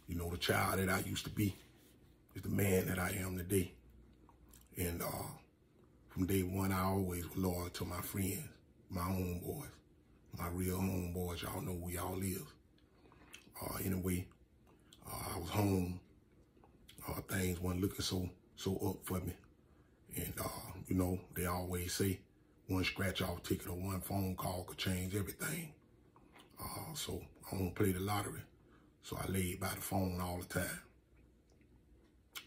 You know, the child that I used to be is the man that I am today. And from day one, I always was loyal to my friends, my homeboys, my real homeboys. Y'all know where y'all live. Anyway, I was home. Things weren't looking so up for me. And, you know, they always say one scratch-off ticket or one phone call could change everything. So I don't play the lottery. So I laid by the phone all the time.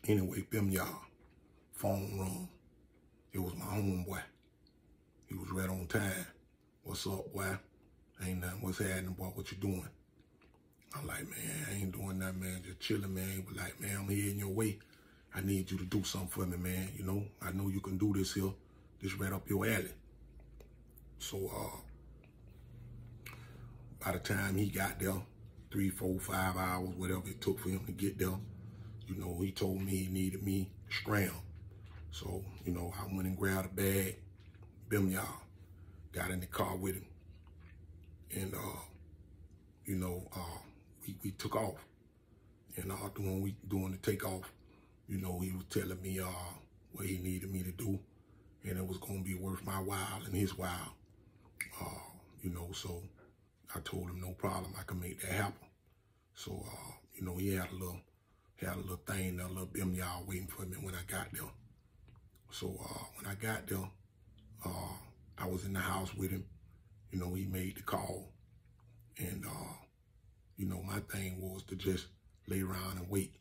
Anyway, y'all, phone rung. It was my homeboy. He was right on time. What's up, boy? Ain't nothing. What's happening, boy? What you doing? I'm like, man, I ain't doing nothing, man. Just chilling, man. He was like, man, I'm here in your way. I need you to do something for me, man. You know, I know you can do this here. This right up your alley. So, by the time he got there, 3, 4, 5 hours, whatever it took for him to get there, you know, he told me he needed me to scram. So, you know, I went and grabbed a bag, y'all, got in the car with him. And, you know, we took off. And doing the takeoff, you know, he was telling me what he needed me to do. And it was going to be worth my while and his while. You know, so I told him no problem, I can make that happen. So, you know, he had a little thing, a little y'all waiting for me when I got there. So when I got there, I was in the house with him. You know, he made the call. And, you know, my thing was to just lay around and wait.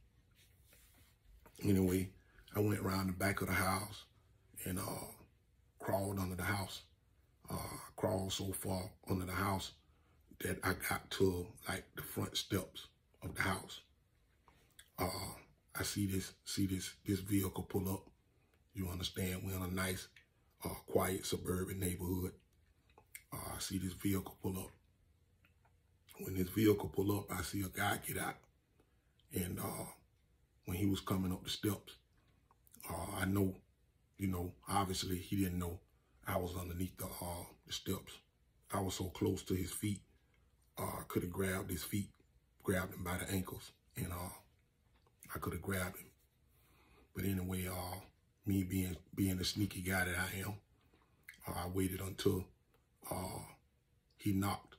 Anyway, I went around the back of the house and crawled under the house. Crawled so far under the house that I got to like the front steps of the house. I see this vehicle pull up. You understand, we're in a nice, quiet suburban neighborhood. I see this vehicle pull up. When this vehicle pull up, I see a guy get out. And when he was coming up the steps, I know, you know, obviously he didn't know I was underneath the steps. I was so close to his feet, I could have grabbed his feet, grabbed him by the ankles, and I could have grabbed him. But anyway, me being the sneaky guy that I am, I waited until he knocked.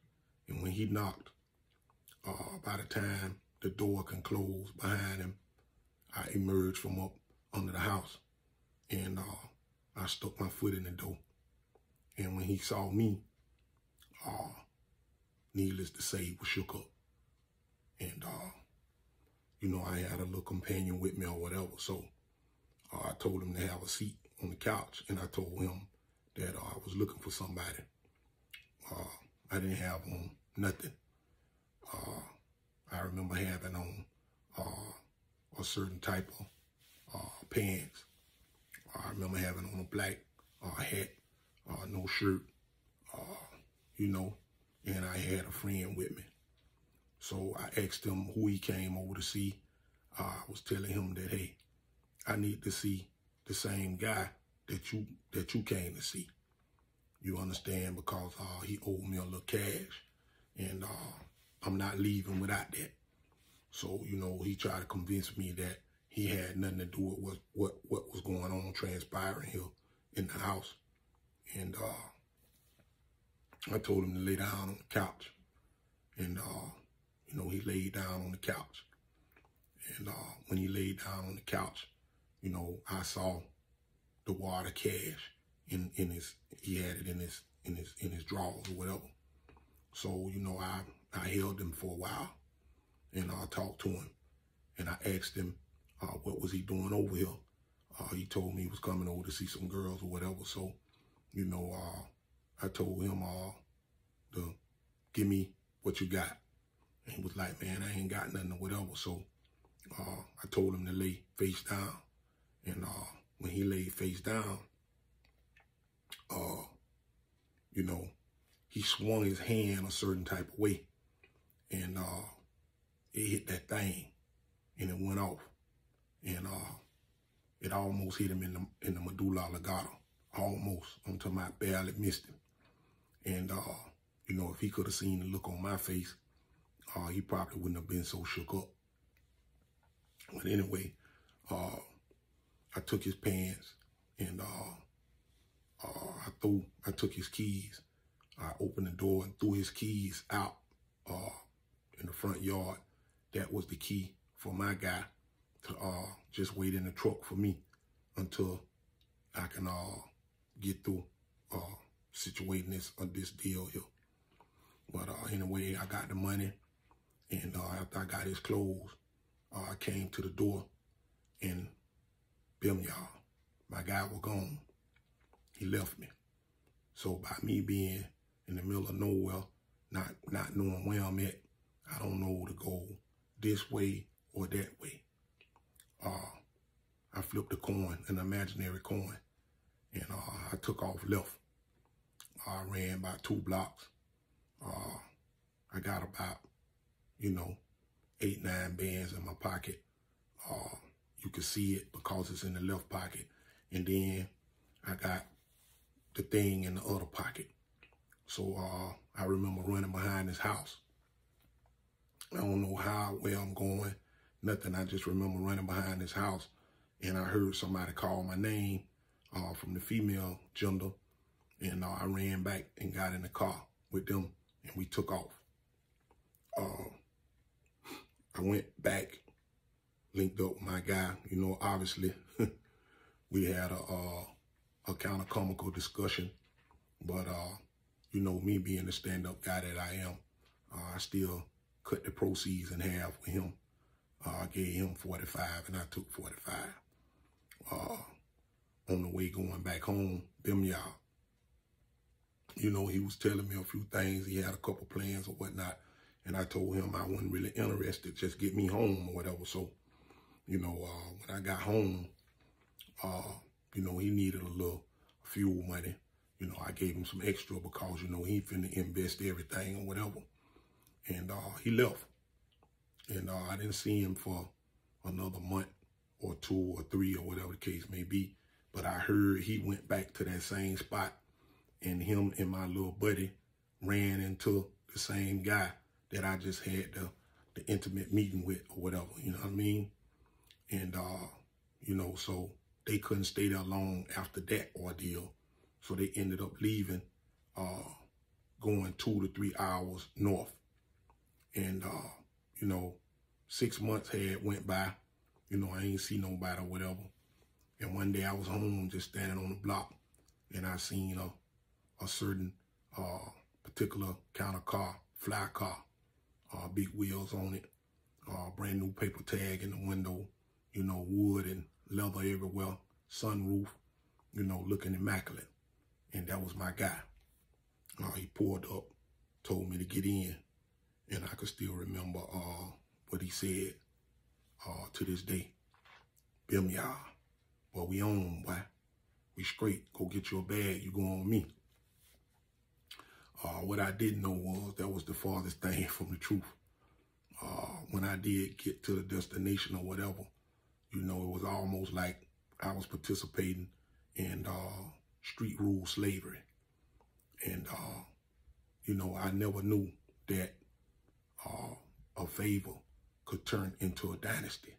And when he knocked, by the time the door can close behind him, I emerged from up under the house. And I stuck my foot in the door. And when he saw me, needless to say, he was shook up. And, you know, I had a little companion with me or whatever. So I told him to have a seat on the couch. And I told him that I was looking for somebody. I didn't have on nothing. I remember having on a certain type of pants. I remember having on a black hat, no shirt, you know, and I had a friend with me. So I asked him who he came over to see. I was telling him that, hey, I need to see the same guy that you came to see. You understand? Because he owed me a little cash, and I'm not leaving without that. So, you know, he tried to convince me that he had nothing to do with what was going on, transpiring here in the house. And I told him to lay down on the couch. And, you know, he laid down on the couch. And when he laid down on the couch, you know, I saw the wad of cash in his, he had it in his drawers or whatever. So, you know, I held him for a while, and I talked to him, and I asked him what was he doing over here. He told me he was coming over to see some girls or whatever. So, you know, I told him to give me what you got. And he was like, man, I ain't got nothing or whatever. So I told him to lay face down. And when he laid face down, you know, he swung his hand a certain type of way. And it hit that thing, and it went off. And it almost hit him in the medulla oblongata. Almost. I'm talking about barely missed him. And, you know, if he could have seen the look on my face, he probably wouldn't have been so shook up. But anyway, I took his pants and I took his keys. I opened the door and threw his keys out in the front yard. That was the key for my guy to just wait in the truck for me until I can get through situating this deal here. But anyway, I got the money, and after I got his clothes, I came to the door, and bim, y'all, my guy was gone. He left me. So by me being in the middle of nowhere, not knowing where I'm at, I don't know to go this way or that way. I flipped a coin, an imaginary coin, and I took off left. I ran about 2 blocks. I got about, 8, 9 bands in my pocket. You can see it because it's in the left pocket. And then I got the thing in the other pocket. So I remember running behind his house. I don't know where I'm going, nothing. I just remember running behind his house, and I heard somebody call my name from the female gender, and I ran back and got in the car with them, and we took off. I went back, linked up with my guy. Obviously, we had a kind of comical discussion, but me being the stand-up guy that I am, I still cut the proceeds in half with him. I gave him 45 and I took 45. On the way going back home, y'all, he was telling me a few things. He had a couple plans or whatnot, and I told him I wasn't really interested, just get me home or whatever. So, when I got home, he needed a little fuel money. I gave him some extra because, he finna invest everything or whatever. And he left. And I didn't see him for another month or 2 or 3 or whatever the case may be. But I heard he went back to that same spot, and him and my little buddy ran into the same guy that I just had the intimate meeting with or whatever, you know what I mean? And, so they couldn't stay there long after that ordeal. So they ended up leaving, going 2 to 3 hours north. And, 6 months had went by. I ain't see nobody or whatever. And one day I was home just standing on the block, and I seen a certain particular kind of car, fly car, big wheels on it, brand new paper tag in the window, wood and leather everywhere, sunroof, looking immaculate. And that was my guy. He pulled up, told me to get in, and I could still remember what he said to this day. Bim, y'all. Well, we on, boy. We straight. Go get your bag. You go on me. What I didn't know was that was the farthest thing from the truth. When I did get to the destination or whatever, it was almost like I was participating in street rule slavery. And, I never knew that a favor could turn into a dynasty.